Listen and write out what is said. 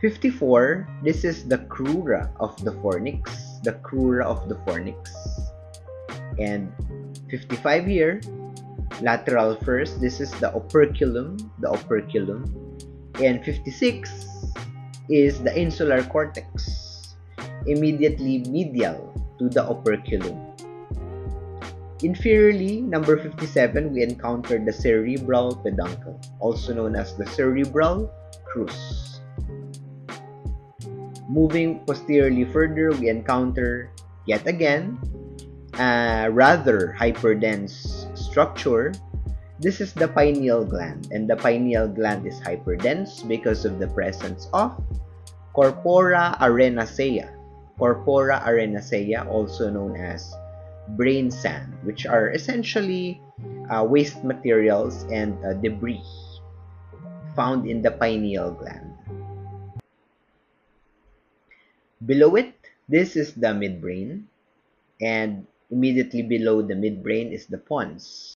54, this is the crura of the fornix, the crura of the fornix. And 55 here, lateral first, this is the operculum, the operculum. And 56 is the insular cortex, immediately medial to the operculum. Inferiorly, number 57, we encounter the cerebral peduncle, also known as the cerebral crus. Moving posteriorly further, we encounter, yet again, a rather hyperdense structure. This is the pineal gland, and the pineal gland is hyperdense because of the presence of corpora arenacea. Corpora arenacea, also known as brain sand, which are essentially waste materials and debris found in the pineal gland. Below it, this is the midbrain, and immediately below the midbrain is the pons.